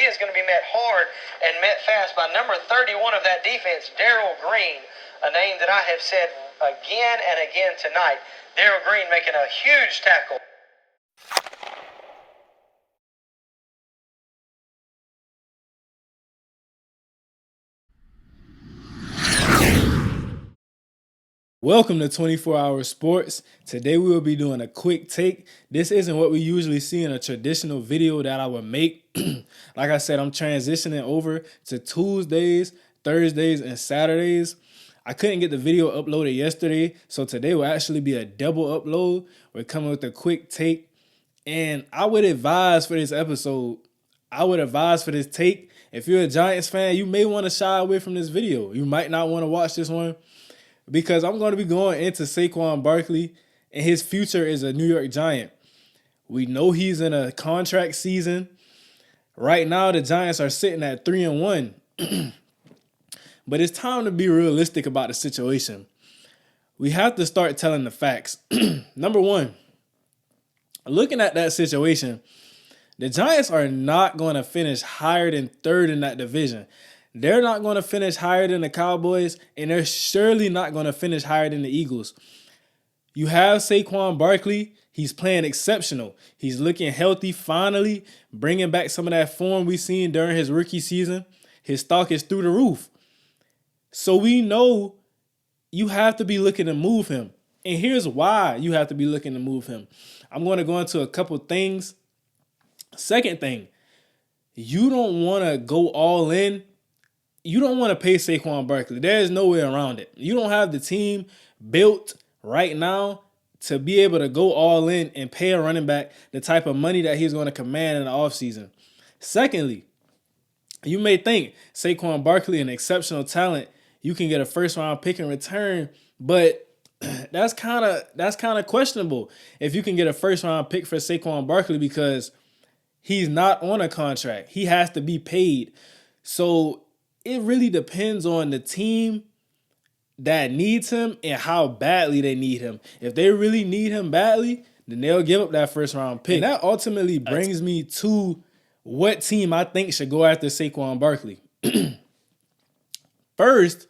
is going to be met hard and met fast by number 31 of that defense, Daryl Green, a name that I have said again and again tonight. Daryl Green making a huge tackle. Welcome to 24-Hour Sports. Today we will be doing a quick take. This isn't what we usually see in a traditional video that I would make. Like I said, I'm transitioning over to Tuesdays, Thursdays, and Saturdays. I couldn't get the video uploaded yesterday, so today will actually be a double upload. We're coming with a quick take. And I would advise for this episode, take, if you're a Giants fan, you may want to shy away from this video. You might not want to watch this one, because I'm going to be going into Saquon Barkley, and his future is a New York Giant. We know he's in a contract season. Right now, the Giants are sitting at 3-1. But it's time to be realistic about the situation. We have to start telling the facts. Number one, looking at that situation, the Giants are not going to finish higher than third in that division. They're not going to finish higher than the Cowboys, and they're surely not going to finish higher than the Eagles. You have Saquon Barkley. He's playing exceptional. He's looking healthy, finally, bringing back some of that form we've seen during his rookie season. His stock is through the roof. So we know you have to be looking to move him. And here's why you have to be looking to move him. I'm going to go into a couple things. Second thing, you don't want to go all in. You don't want to pay Saquon Barkley. There is no way around it. You don't have the team built right now to be able to go all in and pay a running back the type of money that he's going to command in the offseason. Secondly, you may think Saquon Barkley, an exceptional talent, you can get a first-round pick in return, but that's kind of questionable if you can get a first-round pick for Saquon Barkley, because he's not on a contract. He has to be paid. So it really depends on the team that needs him and how badly they need him. If they really need him badly, then they'll give up that first-round pick. And that ultimately brings me to what team I think should go after Saquon Barkley. First,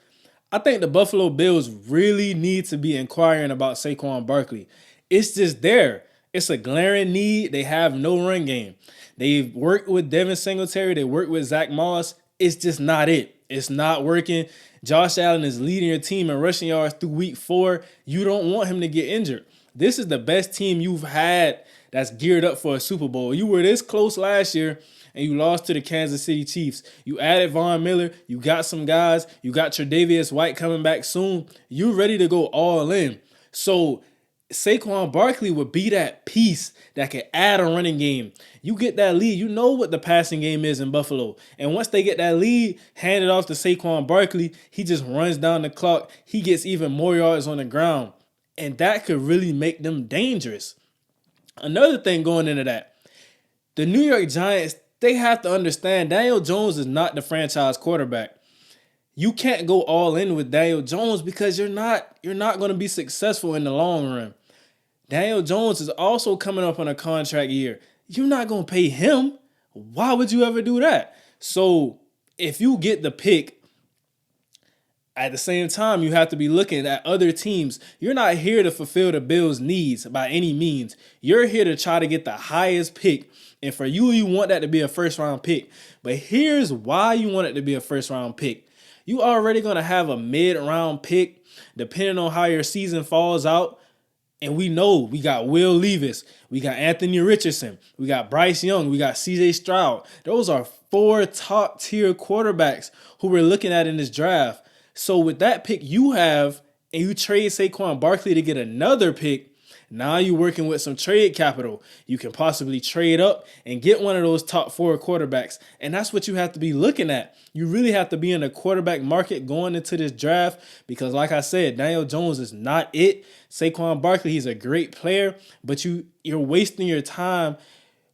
I think the Buffalo Bills really need to be inquiring about Saquon Barkley. It's just there. It's a glaring need. They have no run game. They've worked with Devin Singletary. They worked with Zach Moss. It's just not it. It's not working. Josh Allen is leading your team in rushing yards through week 4. You don't want him to get injured. This is the best team you've had that's geared up for a Super Bowl. You were this close last year, and you lost to the Kansas City Chiefs. You added Von Miller. You got some guys. You got Tre'Davious White coming back soon. You're ready to go all in. So Saquon Barkley would be that piece that can add a running game. You get that lead. You know what the passing game is in Buffalo. And once they get that lead, hand it off to Saquon Barkley, he just runs down the clock. He gets even more yards on the ground. And that could really make them dangerous. Another thing going into that, the New York Giants, they have to understand Daniel Jones is not the franchise quarterback. You can't go all in with Daniel Jones because you're not going to be successful in the long run. Daniel Jones is also coming up on a contract year. You're not going to pay him. Why would you ever do that? So if you get the pick, at the same time, you have to be looking at other teams. You're not here to fulfill the Bills' needs by any means. You're here to try to get the highest pick. And for you, you want that to be a first-round pick. But here's why you want it to be a first-round pick. You already going to have a mid-round pick depending on how your season falls out. And we know we got Will Levis, we got Anthony Richardson, we got Bryce Young, we got CJ Stroud. Those are 4 top-tier quarterbacks who we're looking at in this draft. So with that pick you have, and you trade Saquon Barkley to get another pick, now you're working with some trade capital. You can possibly trade up and get one of those top 4 quarterbacks. And that's what you have to be looking at. You really have to be in the quarterback market going into this draft because, like I said, Daniel Jones is not it. Saquon Barkley, he's a great player, but you're wasting your time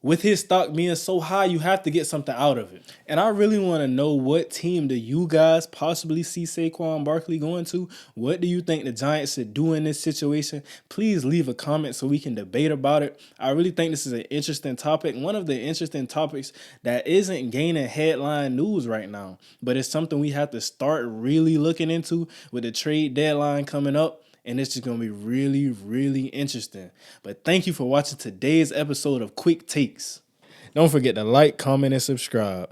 with his stock being so high, you have to get something out of it. And I really want to know, what team do you guys possibly see Saquon Barkley going to? What do you think the Giants should do in this situation? Please leave a comment so we can debate about it. I really think this is an interesting topic. One of the interesting topics that isn't gaining headline news right now, but it's something we have to start really looking into with the trade deadline coming up. And it's just going to be really, really interesting. But thank you for watching today's episode of Quick Takes. Don't forget to like, comment, and subscribe.